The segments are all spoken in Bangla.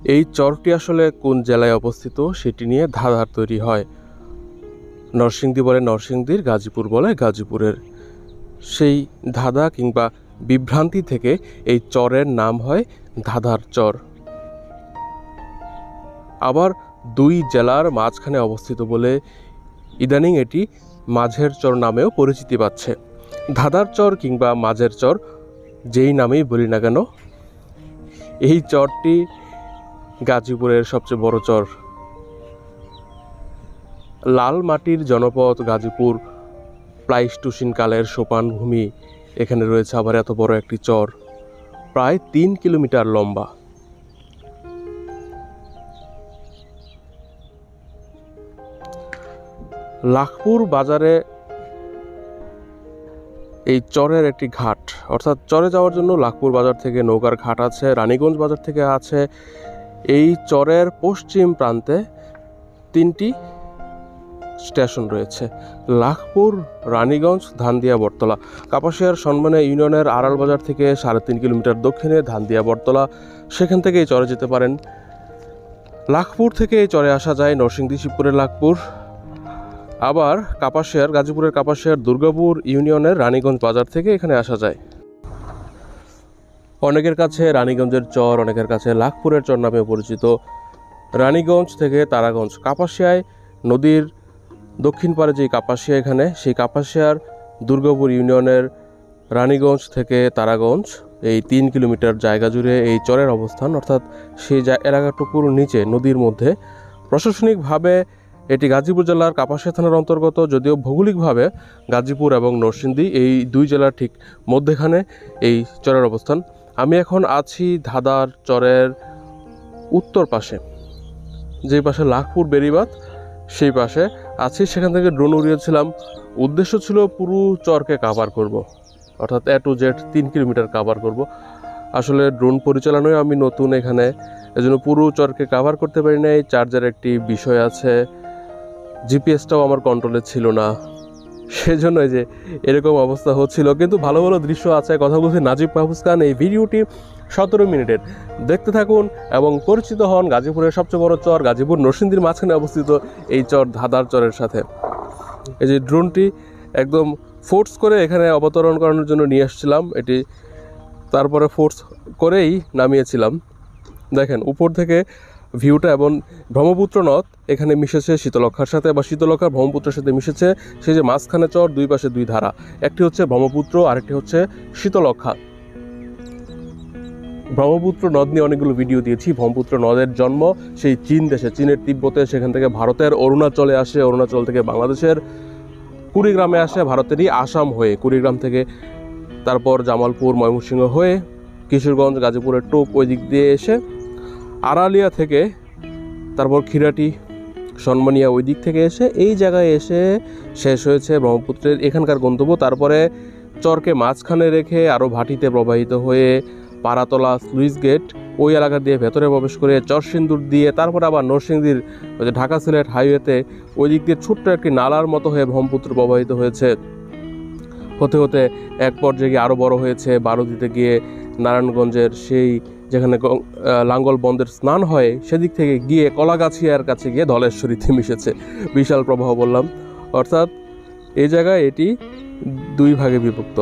এই চরটি আসলে কোন জেলায় অবস্থিত সেটি নিয়ে ধাঁধার তৈরি হয়। নরসিংদী বলে নরসিংদীর, গাজীপুর বলে গাজীপুরের। সেই ধাঁধা কিংবা বিভ্রান্তি থেকে এই চরের নাম হয় ধাঁধার চর। আবার দুই জেলার মাঝখানে অবস্থিত বলে ইদানিং এটি মাঝের চর নামেও পরিচিতি পাচ্ছে। ধাঁধার চর কিংবা মাঝের চর যেই নামেই বলি না কেন, এই চরটি গাজীপুরের সবচেয়ে বড় চর। লাল মাটির জনপদ গাজীপুর, প্লাইস্টোসিন কালের সোপান ভূমি। এখানে রয়েছে আবার এত বড় একটি চর, প্রায় 3 কিলোমিটার লম্বা। লাখপুর বাজারে এই চরের একটি ঘাট, অর্থাৎ চরে যাওয়ার জন্য লাখপুর বাজার থেকে নৌকার ঘাট আছে, রানীগঞ্জ বাজার থেকে আছে। এই চরের পশ্চিম প্রান্তে 3টি স্টেশন রয়েছে: লাখপুর, রানীগঞ্জ, ধানদিয়া, বটতলা। কাপাসিয়ার সন্মানে ইউনিয়নের আড়াল বাজার থেকে 3.5 কিলোমিটার দক্ষিণে ধানদিয়া, বটতলা, সেখান থেকে এই চরে যেতে পারেন। লাখপুর থেকে এই চরে আসা যায় নরসিংদী, শিবপুরের লাখপুর। আবার কাপাসিয়ার, গাজীপুরের কাপাসিয়ার দুর্গাপুর ইউনিয়নের রানীগঞ্জ বাজার থেকে এখানে আসা যায়। অনেকের কাছে রানীগঞ্জের চর, অনেকের কাছে লাখপুরের চর নামে পরিচিত। রানীগঞ্জ থেকে তারাগঞ্জ, কাপাসিয়ায় নদীর দক্ষিণ পারে যে কাপাসিয়া, এখানে সেই কাপাসিয়ার দুর্গাপুর ইউনিয়নের রানীগঞ্জ থেকে তারাগঞ্জ এই 3 কিলোমিটার জায়গা জুড়ে এই চরের অবস্থান, অর্থাৎ সেই এলাকাটুকুর নিচে নদীর মধ্যে। প্রশাসনিকভাবে এটি গাজীপুর জেলার কাপাসিয়া থানার অন্তর্গত, যদিও ভৌগোলিকভাবে গাজীপুর এবং নরসিংদী এই দুই জেলার ঠিক মধ্যেখানে এই চরের অবস্থান। আমি এখন আছি ধাঁধার চরের উত্তর পাশে, যে পাশে লাখপুর বেড়িবাঁধ, সেই পাশে আছি। সেখান থেকে ড্রোন উড়িয়েছিলাম। উদ্দেশ্য ছিল পুরো চরকে কাভার করব, অর্থাৎ A to Z 3 kilometre cover করব। আসলে ড্রোন পরিচালনায় আমি নতুন এখানে, এজন্য পুরো চরকে কাভার করতে পারি নাই। চার্জার একটি বিষয় আছে, জিপিএসটাও আমার কন্ট্রোলে ছিল না, সেজন্য যে এরকম অবস্থা হচ্ছিল। কিন্তু ভালো ভালো দৃশ্য আছে। কথা বলছি নাজিব মাহফুজ খান। এই ভিডিওটি 17 মিনিটের, দেখতে থাকুন এবং পরিচিত হন গাজীপুরের সবচেয়ে বড় চর, গাজীপুর নরসিংদীর মাঝখানে অবস্থিত এই চর ধাঁধার চরের সাথে। এই যে ড্রোনটি একদম ফোর্স করে এখানে অবতরণ করানোর জন্য নিয়ে আসছিলাম, এটি তারপরে ফোর্স করেই নামিয়েছিলাম। দেখেন উপর থেকে ভিউটা, এবং ব্রহ্মপুত্র নদ এখানে মিশেছে শীতলক্ষার সাথে, বা শীতলক্ষা ব্রহ্মপুত্রের সাথে মিশেছে। সেই যে মাঝখানে চর, দুই পাশে দুই ধারা, একটি হচ্ছে ব্রহ্মপুত্র, আরেকটি হচ্ছে শীতলক্ষা। ব্রহ্মপুত্র নদ নিয়ে অনেকগুলো ভিডিও দিয়েছি। ব্রহ্মপুত্র নদের জন্ম সেই চীন দেশে, চীনের তিব্বতে, সেখান থেকে ভারতের অরুণাচলে আসে, অরুণাচল থেকে বাংলাদেশের কুড়িগ্রামে আসে, ভারতেরই আসাম হয়ে কুড়িগ্রাম থেকে তারপর জামালপুর, ময়মনসিংহ হয়ে কিশোরগঞ্জ, গাজীপুরের টোপ ওই দিক দিয়ে এসে আড়ালিয়া থেকে তারপর খিরাটি, সন্মানিয়া ওই দিক থেকে এসে এই জায়গায় এসে শেষ হয়েছে ব্রহ্মপুত্রের এখানকার গন্তব্য। তারপরে চরকে মাঝখানে রেখে আরও ভাটিতে প্রবাহিত হয়ে পাড়াতলা, স্লুইস গেট ওই এলাকা দিয়ে ভেতরে প্রবেশ করে চরসিন্দুর দিয়ে তারপর আবার নরসিংদীর ওই যে ঢাকা সিলেট হাইওয়েতে ওই দিক দিয়ে ছোট্ট একটি নালার মতো হয়ে ব্রহ্মপুত্র প্রবাহিত হয়েছে। হতে হতে এক পর্যায়ে আরও বড় হয়েছে, বারুদিতে গিয়ে নারায়ণগঞ্জের সেই যেখানে লাঙ্গল বন্দের স্নান হয় সেদিক থেকে গিয়ে কলাগাছিয়ার কাছে গিয়ে ধলেশ্বরীতে মিশেছে। বিশাল প্রবাহ বললাম, অর্থাৎ এই জায়গায় এটি দুই ভাগে বিভক্ত।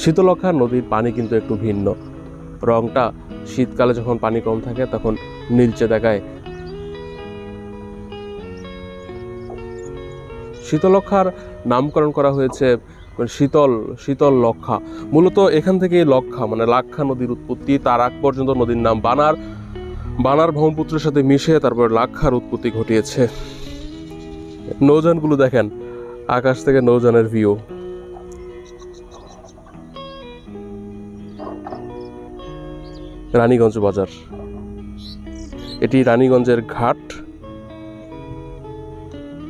শীতলক্ষা নদীর পানি কিন্তু একটু ভিন্ন, রংটা শীতকালে যখন পানি কম থাকে তখন নীলচে দেখায়। শীতলক্ষার নামকরণ করা হয়েছে শীতল লক্ষা। মূলত এখান থেকে লক্ষা মানে লাক্ষা নদীর উৎপত্তি। তার আগ পর্যন্ত নদীর নাম বানার ব্রহ্মপুত্রের সাথে মিশে তারপর লাক্ষার উৎপত্তি ঘটিয়েছে। নৌযানগুলো দেখেন, আকাশ থেকে নৌযানের ভিউ। রানীগঞ্জ বাজার, এটি রানীগঞ্জের ঘাট।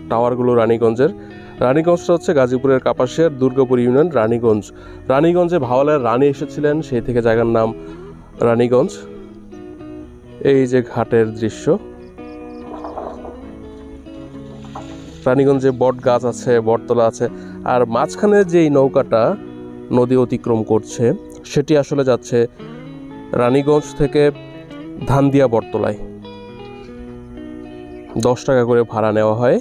টাওয়ারগুলো রানীগঞ্জের। রানীগঞ্জটা হচ্ছে গাজীপুরের কাপাসিয়ার দুর্গাপুর ইউনিয়ন রানীগঞ্জ। রানীগঞ্জে ভাওয়ালের রানী এসেছিলেন, সেই থেকে জায়গার নাম রানীগঞ্জ। এই যে ঘাটের দৃশ্য, রানীগঞ্জে বট গাছ আছে, বটতলা আছে। আর মাঝখানে যেই নৌকাটা নদী অতিক্রম করছে, সেটি আসলে যাচ্ছে রানীগঞ্জ থেকে ধানদিয়া বটতলায়। 10 টাকা করে ভাড়া নেওয়া হয়।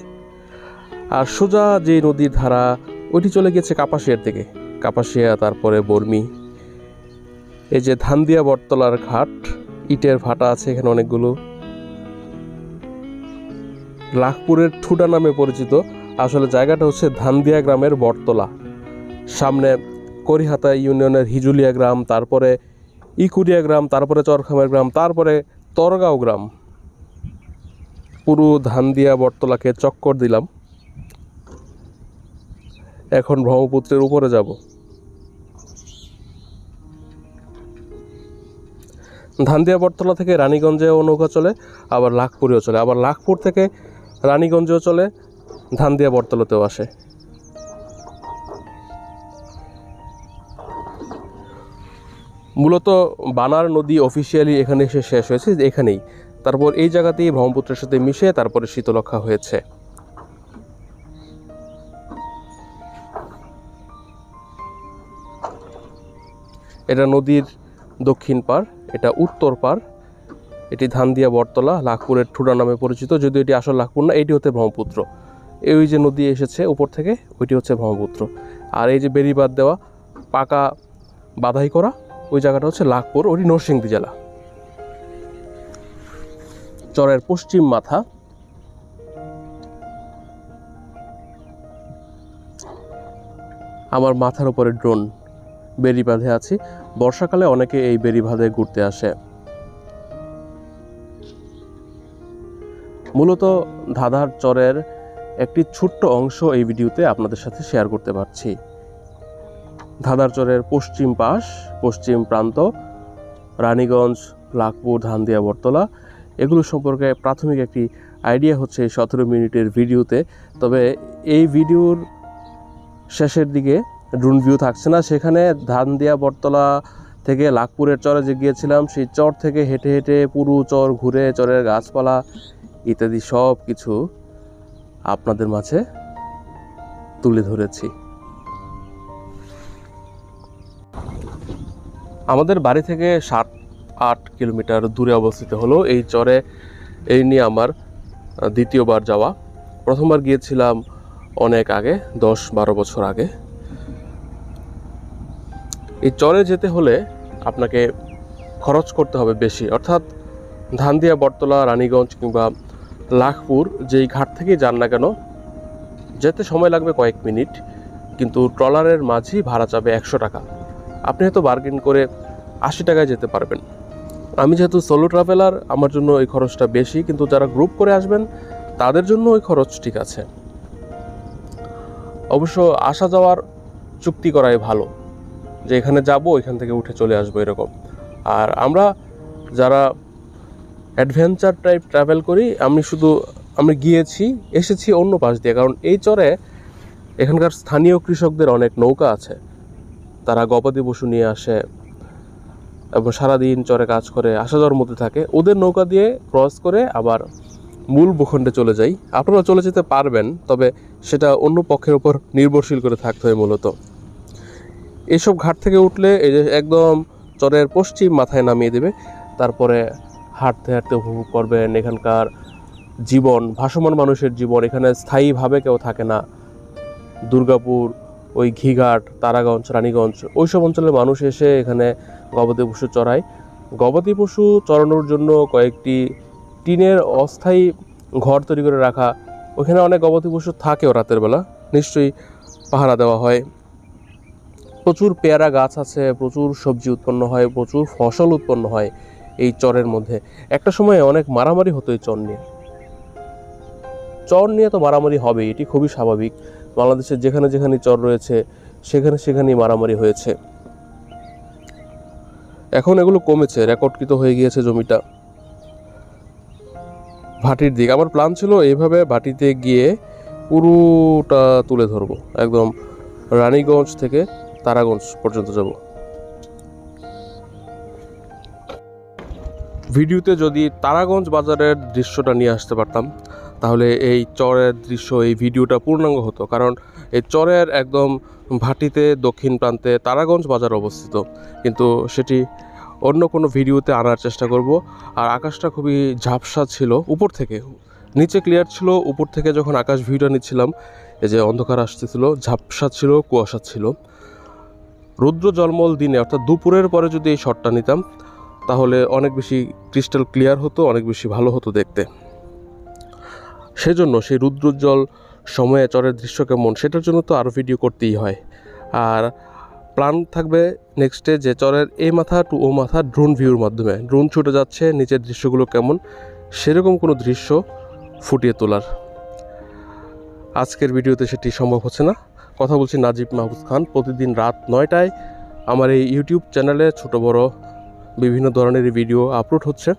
আর সোজা যে নদীর ধারা ওইটি চলে গেছে কাপাসিয়ার দিকে, কাপাসিয়া, তারপরে বর্মি। এই যে ধানদিয়া বটতলার ঘাট, ইটের ভাটা আছে এখানে অনেকগুলো। লাখপুরের ঠুডা নামে পরিচিত, আসলে জায়গাটা হচ্ছে ধানদিয়া গ্রামের বটতলা। সামনে করিহাতা ইউনিয়নের হিজুলিয়া গ্রাম, তারপরে ইকুরিয়া গ্রাম, তারপরে চরখামের গ্রাম, তারপরে তরগাঁও গ্রাম। পুরো ধানদিয়া বটতলাকে চক্কর দিলাম। এখন ব্রহ্মপুত্রের উপরে যাব। ধানদিয়া বটতলা থেকে রানীগঞ্জেও নৌকা চলে, আবার লাখপুরেও চলে, আবার লাখপুর থেকে রানীগঞ্জেও চলে, ধানদিয়া বটতলাতেও আসে। মূলত বানার নদী অফিসিয়ালি এখানে এসে শেষ হয়েছে এখানেই, তারপর এই জায়গাতেই ব্রহ্মপুত্রের সাথে মিশে তারপরে শীতলক্ষা হয়েছে। এটা নদীর দক্ষিণ পার, এটা উত্তর পার। এটি ধানদিয়া বটতলা, লাখপুরের ঠুডা নামে পরিচিত, যদিও এটি আসল লাখপুর না, এটি হচ্ছে ব্রহ্মপুত্র। এই যে নদী এসেছে উপর থেকে, ওইটি হচ্ছে ব্রহ্মপুত্র। আর এই যে বেড়িবাঁধ দেওয়া, পাকা বাধাই করা, ওই জায়গাটা হচ্ছে লাখপুর, ওটি নরসিংদী জেলা। চরের পশ্চিম মাথা। আমার মাথার উপরে ড্রোন, বেড়িবাঁধে আছি। বর্ষাকালে অনেকে এই বেড়িবাঁধে ঘুরতে আসে। মূলত ধাঁধার চরের একটি ছোট্ট অংশ এই ভিডিওতে আপনাদের সাথে শেয়ার করতে পারছি। ধাঁধার চরের পশ্চিম পাশ, পশ্চিম প্রান্ত, রানীগঞ্জ, লাখপুর, ধানদিয়া বটতলা, এগুলো সম্পর্কে প্রাথমিক একটি আইডিয়া হচ্ছে এই 17 মিনিটের ভিডিওতে। তবে এই ভিডিওর শেষের দিকে ড্রোন ভিউ থাকছে না, সেখানে ধানদিয়া বটতলা থেকে লাখপুরের চরে যে গিয়েছিলাম, সেই চর থেকে হেঁটে হেঁটে পুরো চর ঘুরে চরের গাছপালা ইত্যাদি সব কিছু আপনাদের মাঝে তুলে ধরেছি। আমাদের বাড়ি থেকে 7-8 কিলোমিটার দূরে অবস্থিত হলো এই চরে। এই নিয়ে আমার দ্বিতীয়বার যাওয়া। প্রথমবার গিয়েছিলাম অনেক আগে, 10-12 বছর আগে। এই চরে যেতে হলে আপনাকে খরচ করতে হবে বেশি, অর্থাৎ ধানদিয়া বটতলা, রানীগঞ্জ কিংবা লাখপুর যেই ঘাট থেকেই যান না কেন, যেতে সময় লাগবে কয়েক মিনিট, কিন্তু ট্রলারের মাঝি ভাড়া চাবে 100 টাকা। আপনি হয়তো বার্গেন করে 80 টাকায় যেতে পারবেন। আমি যেহেতু সোলো ট্রাভেলার, আমার জন্য এই খরচটা বেশি, কিন্তু যারা গ্রুপ করে আসবেন তাদের জন্য ওই খরচ ঠিক আছে। অবশ্য আসা যাওয়ার চুক্তি করাই ভালো, যে এখানে যাব এখান থেকে উঠে চলে আসবো এরকম। আর আমরা যারা অ্যাডভেঞ্চার টাইপ ট্রাভেল করি, আমি গিয়েছি এসেছি অন্য পাশ দিয়ে, কারণ এই চরে এখানকার স্থানীয় কৃষকদের অনেক নৌকা আছে। তারা গবাদি পশু নিয়ে আসে এবং সারাদিন চরে কাজ করে আসা যাওয়ার মধ্যে থাকে। ওদের নৌকা দিয়ে ক্রস করে আবার মূল ভূখণ্ডে চলে যাই। আপনারা চলে যেতে পারবেন, তবে সেটা অন্য পক্ষের উপর নির্ভরশীল করে থাকতে হয় মূলত। এইসব ঘাট থেকে উঠলে এই যে একদম চরের পশ্চিম মাথায় নামিয়ে দেবে, তারপরে হাঁটতে হাঁটতে উপভোগ করবেন এখানকার জীবন, ভাসমান মানুষের জীবন। এখানে স্থায়ীভাবে কেউ থাকে না। দুর্গাপুর, ওই ঘিঘাট, তারাগঞ্জ, রানীগঞ্জ, ওইসব অঞ্চলের মানুষ এসে এখানে গবাদি পশু চড়ায়। গবাদি পশু চড়ানোর জন্য কয়েকটি টিনের অস্থায়ী ঘর তৈরি করে রাখা, ওখানে অনেক গবাদি পশু থাকেও রাতের বেলা, নিশ্চয়ই পাহারা দেওয়া হয়। প্রচুর পেয়ারা গাছ আছে, প্রচুর সবজি উৎপন্ন হয়, প্রচুর ফসল উৎপন্ন হয় এই চরের মধ্যে। একটা সময় অনেক মারামারি হতো এই চর নিয়ে তো মারামারি হবেই, এটি খুবই স্বাভাবিক। বাংলাদেশের যেখানে যেখানে চর রয়েছে সেখানেই মারামারি হয়েছে। এখন এগুলো কমেছে, রেকর্ডকৃত হয়ে গিয়েছে জমিটা। ভাটির দিক আমার প্ল্যান ছিল এইভাবে ভাটিতে গিয়ে পুরোটা তুলে ধরবো, একদম রানীগঞ্জ থেকে তারাগঞ্জ পর্যন্ত যাব। ভিডিওতে যদি তারাগঞ্জ বাজারের দৃশ্যটা নিয়ে আসতে পারতাম, তাহলে এই চরের দৃশ্য, এই ভিডিওটা পূর্ণাঙ্গ হতো। কারণ এই চরের একদম ভাটিতে দক্ষিণ প্রান্তে তারাগঞ্জ বাজার অবস্থিত, কিন্তু সেটি অন্য কোনো ভিডিওতে আনার চেষ্টা করব। আর আকাশটা খুবই ঝাপসা ছিল, উপর থেকে নিচে ক্লিয়ার ছিল, উপর থেকে যখন আকাশ ভিউটা নিচ্ছিলাম এই যে অন্ধকার আসতেছিল, ঝাপসা ছিল, কুয়াশা ছিল। রুদ্র জলমল দিনে অর্থাৎ দুপুরের পরে যদি এই শটটা নিতাম তাহলে অনেক বেশি ক্রিস্টাল ক্লিয়ার হতো, অনেক বেশি ভালো হতো দেখতে। সেজন্য সেই রুদ্রোজ্জ্বল সময়ে চরের দৃশ্য কেমন সেটার জন্য তো আরও ভিডিও করতেই হয়। আর প্ল্যান থাকবে নেক্সটে যে চরের এই মাথা টু ও মাথা ড্রোন ভিউর মাধ্যমে, ড্রোন ছুটে যাচ্ছে, নিচের দৃশ্যগুলো কেমন সেরকম কোনো দৃশ্য ফুটিয়ে তোলার। আজকের ভিডিওতে সেটি সম্ভব হচ্ছে না। কথা বলছি নাজিব মাহফুজ খান। প্রতিদিন রাত 9টায় আমার এই ইউটিউব চ্যানেলে ছোট বড় বিভিন্ন ধরনের ভিডিও আপলোড হচ্ছে।